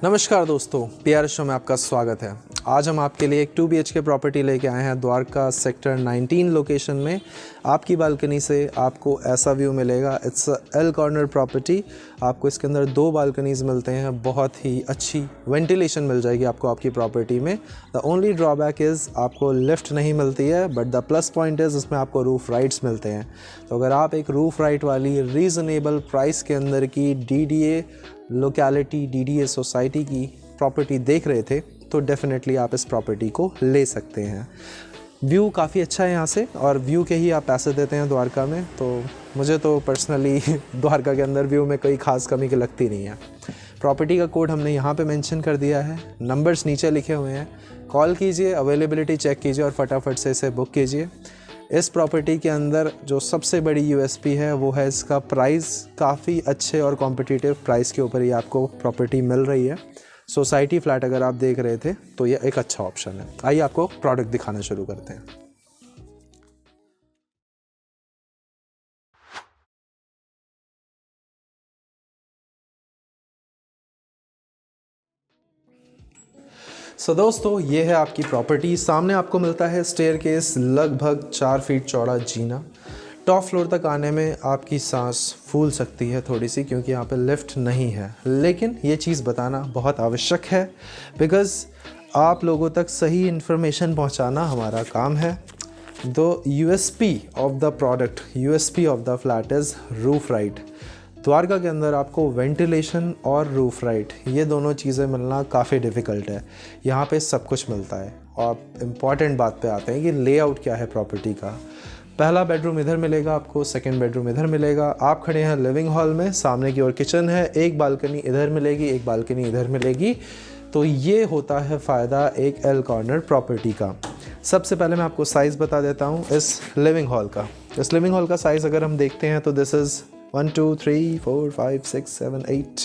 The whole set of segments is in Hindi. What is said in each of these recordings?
नमस्कार दोस्तों, पीआर शो में आपका स्वागत है। आज हम आपके लिए एक 2 BHK प्रॉपर्टी लेके आए हैं द्वारका सेक्टर 19 लोकेशन में। आपकी बालकनी से आपको ऐसा व्यू मिलेगा। It's L corner property. आपको इसके अंदर 2 बालकनीज मिलते हैं। बहुत ही अच्छी वेंटिलेशन मिल जाएगी आपको आपकी प्रॉपर्टी में। द ओनली ड्रॉबैक इज़ आपको लिफ्ट नहीं मिलती है, but the plus point is इसमें आपको रूफ राइट्स मिलते हैं। तो अगर आप एक रूफ राइट वाली रीज़नेबल प्राइस के अंदर की DDA लोकेलिटी, DDA सोसाइटी की प्रॉपर्टी देख रहे थे तो डेफिनेटली आप इस प्रॉपर्टी को ले सकते हैं। व्यू काफ़ी अच्छा है यहाँ से, और व्यू के ही आप पैसे देते हैं द्वारका में। तो मुझे तो पर्सनली द्वारका के अंदर व्यू में कोई ख़ास कमी की लगती नहीं है। प्रॉपर्टी का कोड हमने यहाँ पे मेंशन कर दिया है, नंबर्स नीचे लिखे हुए हैं। कॉल कीजिए, अवेलेबिलिटी चेक कीजिए और फटाफट से इसे बुक कीजिए। इस प्रॉपर्टी के अंदर जो सबसे बड़ी USP है वो है इसका प्राइस। काफ़ी अच्छे और कॉम्पिटिटिव प्राइस के ऊपर ही आपको प्रॉपर्टी मिल रही है। सोसाइटी फ्लैट अगर आप देख रहे थे तो ये एक अच्छा ऑप्शन है। आइए आपको प्रोडक्ट दिखाना शुरू करते हैं। दोस्तों, ये है आपकी प्रॉपर्टी। सामने आपको मिलता है स्टेयरकेस, लगभग 4 फीट चौड़ा जीना। टॉप फ्लोर तक आने में आपकी सांस फूल सकती है थोड़ी सी, क्योंकि यहाँ पे लिफ्ट नहीं है। लेकिन ये चीज़ बताना बहुत आवश्यक है, बिकॉज़ आप लोगों तक सही इन्फॉर्मेशन पहुँचाना हमारा काम है। The USP of the product, USP of the flat is roof right. Dwarka के अंदर आपको वेंटिलेशन और रूफ राइट, ये दोनों चीज़ें मिलना काफ़ी डिफ़िकल्ट है। यहाँ पे सब कुछ मिलता है। और इम्पॉर्टेंट बात पे आते हैं कि लेआउट क्या है प्रॉपर्टी का। पहला बेडरूम इधर मिलेगा आपको, सेकंड बेडरूम इधर मिलेगा। आप खड़े हैं लिविंग हॉल में, सामने की ओर किचन है, एक बालकनी इधर मिलेगी, एक बालकनी इधर मिलेगी। तो ये होता है फ़ायदा एक एल कॉर्नर प्रॉपर्टी का। सबसे पहले मैं आपको साइज़ बता देता हूँ इस लिविंग हॉल का। इस लिविंग हॉल का साइज़ अगर हम देखते हैं तो दिस इज़ 1 2 3 4 5 6 7 8।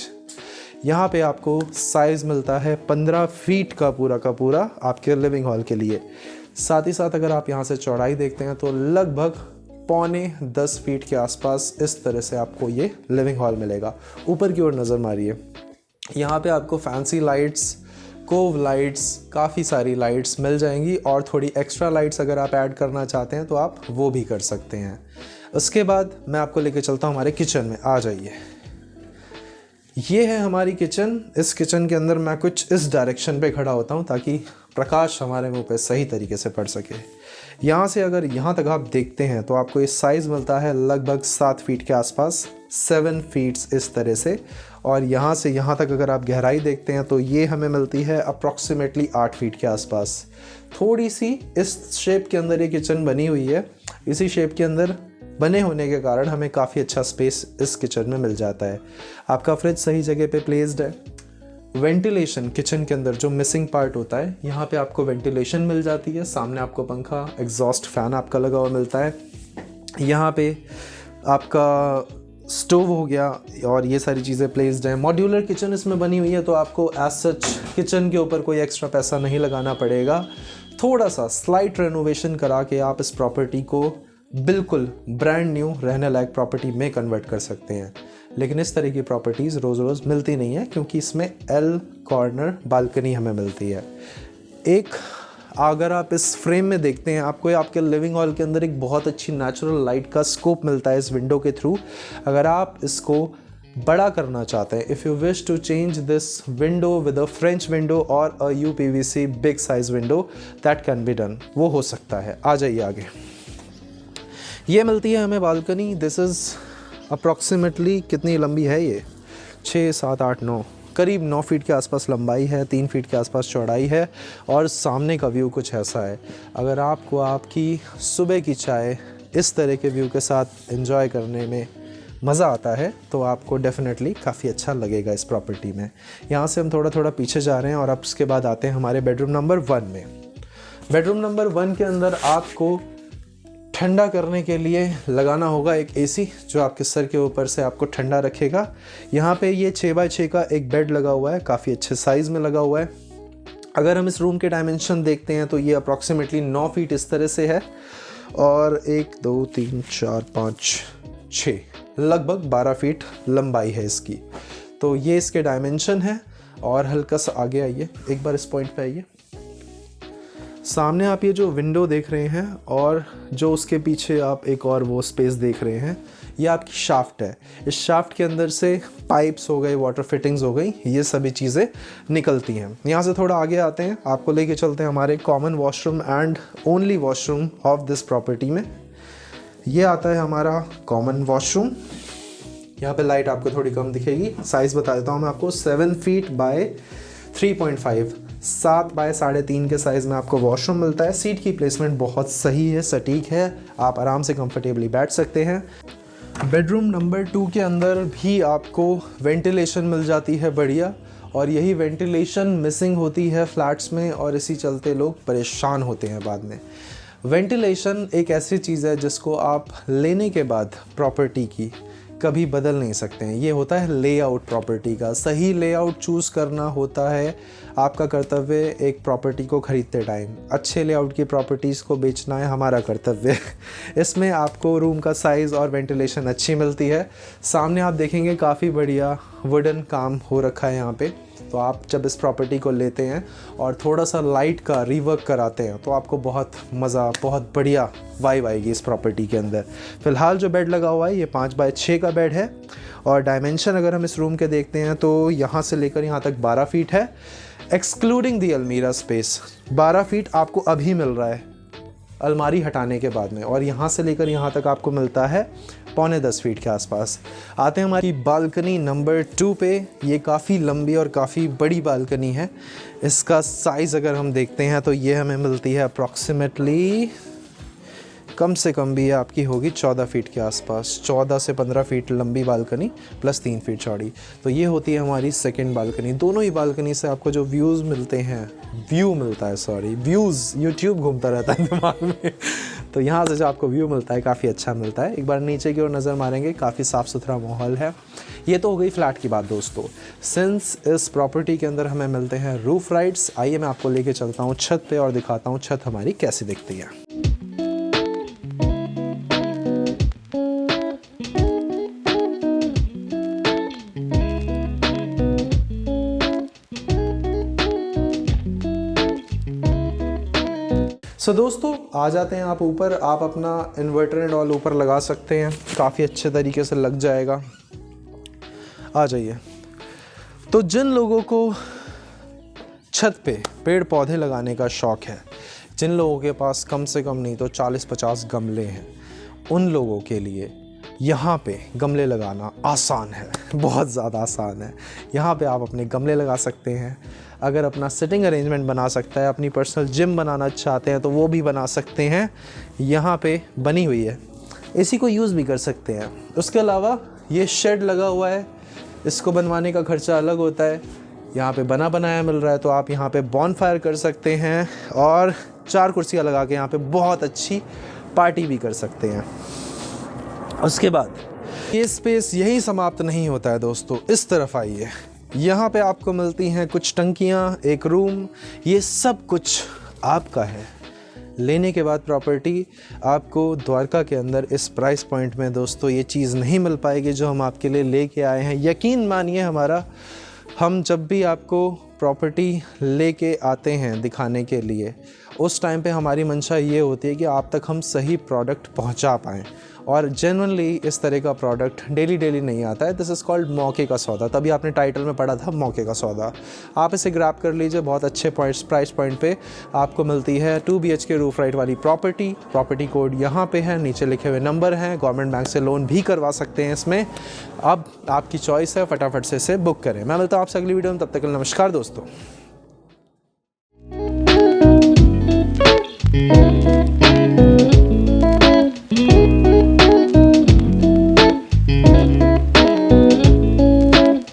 यहाँ पे आपको साइज़ मिलता है 15 फीट का पूरा आपके लिविंग हॉल के लिए। साथ ही साथ अगर आप यहाँ से चौड़ाई देखते हैं तो लगभग पौने 10 फीट के आसपास इस तरह से आपको ये लिविंग हॉल मिलेगा। ऊपर की ओर नज़र मारिए, यहाँ पे आपको फैंसी लाइट्स, कोव लाइट्स, काफ़ी सारी लाइट्स मिल जाएंगी। और थोड़ी एक्स्ट्रा लाइट्स अगर आप ऐड करना चाहते हैं तो आप वो भी कर सकते हैं। उसके बाद मैं आपको लेके चलता हूँ हमारे किचन में। आ जाइए, ये है हमारी किचन। इस किचन के अंदर मैं कुछ इस डायरेक्शन पे खड़ा होता हूँ ताकि प्रकाश हमारे मुंह पे सही तरीके से पड़ सके। यहाँ से अगर यहाँ तक आप देखते हैं तो आपको ये साइज़ मिलता है लगभग 7 फीट के आसपास, 7 फीट्स इस तरह से। और यहाँ से यहाँ तक अगर आप गहराई देखते हैं तो ये हमें मिलती है अप्रॉक्सीमेटली 8 फीट के आसपास। थोड़ी सी इस शेप के अंदर ये किचन बनी हुई है। इसी शेप के अंदर बने होने के कारण हमें काफ़ी अच्छा स्पेस इस किचन में मिल जाता है। आपका फ्रिज सही जगह पे प्लेस्ड है। वेंटिलेशन किचन के अंदर जो मिसिंग पार्ट होता है, यहाँ पे आपको वेंटिलेशन मिल जाती है। सामने आपको पंखा, एग्जॉस्ट फैन आपका लगा हुआ मिलता है। यहाँ पे आपका स्टोव हो गया और ये सारी चीज़ें प्लेस्ड हैं। मॉड्यूलर किचन इसमें बनी हुई है, तो आपको एज सच किचन के ऊपर कोई एक्स्ट्रा पैसा नहीं लगाना पड़ेगा। थोड़ा सा स्लाइट रेनोवेशन करा के आप इस प्रॉपर्टी को बिल्कुल ब्रांड न्यू रहने लायक प्रॉपर्टी में कन्वर्ट कर सकते हैं। लेकिन इस तरह की प्रॉपर्टीज़ रोज़ रोज़ मिलती नहीं है, क्योंकि इसमें एल कॉर्नर बालकनी हमें मिलती है। एक अगर आप इस फ्रेम में देखते हैं, आपको आपके लिविंग हॉल के अंदर एक बहुत अच्छी नेचुरल लाइट का स्कोप मिलता है इस विंडो के थ्रू। अगर आप इसको बड़ा करना चाहते हैं, if you wish to change this window with a French window और a UPVC big size window, that can be done, वो हो सकता है। आ जाइए आगे। ये मिलती है हमें बालकनी। दिस इज़ अप्रॉक्सीमेटली कितनी लंबी है ये? 6 7 8 9, करीब 9 फीट के आसपास लंबाई है, 3 फीट के आसपास चौड़ाई है। और सामने का व्यू कुछ ऐसा है। अगर आपको आपकी सुबह की चाय इस तरह के व्यू के साथ एंजॉय करने में मज़ा आता है तो आपको डेफिनेटली काफ़ी अच्छा लगेगा इस प्रॉपर्टी में। यहाँ से हम थोड़ा थोड़ा पीछे जा रहे हैं और अब उसके बाद आते हैं हमारे बेडरूम नंबर 1 में। बेडरूम नंबर 1 के अंदर आपको ठंडा करने के लिए लगाना होगा एक एसी, जो आपके सर के ऊपर से आपको ठंडा रखेगा। यहाँ पे ये 6x6 का एक बेड लगा हुआ है, काफ़ी अच्छे साइज़ में लगा हुआ है। अगर हम इस रूम के डायमेंशन देखते हैं तो ये अप्रॉक्सीमेटली 9 फीट इस तरह से है, और 1 2 3 4 5 6 लगभग 12 फीट लंबाई है इसकी। तो ये इसके डायमेंशन है। और हल्का सा आगे आइए, एक बार इस पॉइंट पे आइए। सामने आप ये जो विंडो देख रहे हैं और जो उसके पीछे आप एक और वो स्पेस देख रहे हैं, ये आपकी शाफ्ट है। इस शाफ्ट के अंदर से पाइप्स हो गए, वाटर फिटिंग्स हो गई, ये सभी चीज़ें निकलती हैं। यहाँ से थोड़ा आगे आते हैं, आपको लेके चलते हैं हमारे common washroom and only washroom of this property में। ये आता है हमारा कॉमन वॉशरूम। यहाँ पे लाइट आपको थोड़ी कम दिखेगी। साइज़ बता देता हूँ मैं आपको, 7 फीट बाय 3.5, 7 बाय 3.5 के साइज़ में आपको वॉशरूम मिलता है। सीट की प्लेसमेंट बहुत सही है, सटीक है, आप आराम से कंफर्टेबली बैठ सकते हैं। बेडरूम नंबर 2 के अंदर भी आपको वेंटिलेशन मिल जाती है बढ़िया, और यही वेंटिलेशन मिसिंग होती है फ्लैट्स में, और इसी चलते लोग परेशान होते हैं बाद में। वेंटिलेशन एक ऐसी चीज़ है जिसको आप लेने के बाद प्रॉपर्टी की कभी बदल नहीं सकते हैं। ये होता है लेआउट प्रॉपर्टी का। सही लेआउट चूज़ करना होता है आपका कर्तव्य एक प्रॉपर्टी को ख़रीदते टाइम। अच्छे लेआउट की प्रॉपर्टीज़ को बेचना है हमारा कर्तव्य। इसमें आपको रूम का साइज़ और वेंटिलेशन अच्छी मिलती है। सामने आप देखेंगे काफ़ी बढ़िया वुडन काम हो रखा है यहाँ पे। तो आप जब इस प्रॉपर्टी को लेते हैं और थोड़ा सा लाइट का रीवर्क कराते हैं तो आपको बहुत मज़ा, बहुत बढ़िया वाइब आएगी इस प्रॉपर्टी के अंदर। फ़िलहाल जो बेड लगा हुआ है ये 5x6 का बेड है, और डायमेंशन अगर हम इस रूम के देखते हैं तो यहाँ से लेकर यहाँ तक 12 फीट है, एक्सक्लूडिंग दी अलमीरा स्पेस। 12 फीट आपको अभी मिल रहा है अलमारी हटाने के बाद में, और यहाँ से लेकर यहाँ तक आपको मिलता है पौने 10 फीट के आसपास। आते हैं हमारी बालकनी नंबर 2 पे। ये काफ़ी लंबी और काफ़ी बड़ी बालकनी है। इसका साइज़ अगर हम देखते हैं तो ये हमें मिलती है अप्रॉक्सीमेटली, कम से कम भी आपकी होगी 14 फीट के आसपास। 14 से 15 फीट लंबी बालकनी प्लस 3 फीट चौड़ी। तो ये होती है हमारी सेकंड बालकनी। दोनों ही बालकनी से आपको जो व्यूज़ मिलते हैं, व्यू मिलता है, सॉरी व्यूज़, यूट्यूब घूमता रहता है दिमाग में। तो यहाँ से जो आपको व्यू मिलता है काफ़ी अच्छा मिलता है। एक बार नीचे की ओर नज़र मारेंगे, काफ़ी साफ़ सुथरा माहौल है। ये तो हो गई फ्लैट की बात दोस्तों। सिंस इस प्रॉपर्टी के अंदर हमें मिलते हैं रूफ राइड्स, आइए मैं आपको लेके चलता हूँ छत पे और दिखाता हूँ छत हमारी कैसी दिखती है। सो दोस्तों आ जाते हैं आप ऊपर। आप अपना इन्वर्टर एंड ऑल ऊपर लगा सकते हैं, काफ़ी अच्छे तरीके से लग जाएगा। आ जाइए। तो जिन लोगों को छत पे पेड़ पौधे लगाने का शौक़ है, जिन लोगों के पास कम से कम नहीं तो 40-50 गमले हैं, उन लोगों के लिए यहाँ पे गमले लगाना आसान है, बहुत ज़्यादा आसान है। यहाँ पे आप अपने गमले लगा सकते हैं। अगर अपना सिटिंग अरेंजमेंट बना सकता है, अपनी पर्सनल जिम बनाना चाहते हैं तो वो भी बना सकते हैं। यहाँ पे बनी हुई है, इसी को यूज़ भी कर सकते हैं। उसके अलावा ये शेड लगा हुआ है, इसको बनवाने का खर्चा अलग होता है। यहाँ पे बना बनाया मिल रहा है, तो आप यहाँ पे बॉनफायर कर सकते हैं और 4 कुर्सियाँ लगा के यहाँ पे बहुत अच्छी पार्टी भी कर सकते हैं। उसके बाद ये स्पेस यही समाप्त नहीं होता है दोस्तों। इस तरफ आइए, यहाँ पे आपको मिलती हैं कुछ टंकियाँ, एक रूम, ये सब कुछ आपका है। लेने के बाद प्रॉपर्टी आपको द्वारका के अंदर इस प्राइस पॉइंट में दोस्तों ये चीज़ नहीं मिल पाएगी जो हम आपके लिए लेके आए हैं। यकीन मानिए हमारा, हम जब भी आपको प्रॉपर्टी लेके आते हैं दिखाने के लिए, उस टाइम पे हमारी मंशा ये होती है कि आप तक हम सही प्रोडक्ट पहुंचा पाएँ। और जेन्युइनली इस तरह का प्रोडक्ट डेली नहीं आता है। दिस इज़ कॉल्ड मौके का सौदा। तभी आपने टाइटल में पढ़ा था मौके का सौदा। आप इसे ग्रैब कर लीजिए, बहुत अच्छे प्राइस पॉइंट पे आपको मिलती है 2 BHK रूफ राइट वाली प्रॉपर्टी कोड यहाँ पे है, नीचे लिखे हुए नंबर हैं। गवर्नमेंट बैंक से लोन भी करवा सकते हैं इसमें। अब आपकी चॉइस है, फटाफट से इसे बुक करें। मैं मिलता हूँ आपसे अगली वीडियो में, तब तक के लिए नमस्कार दोस्तों।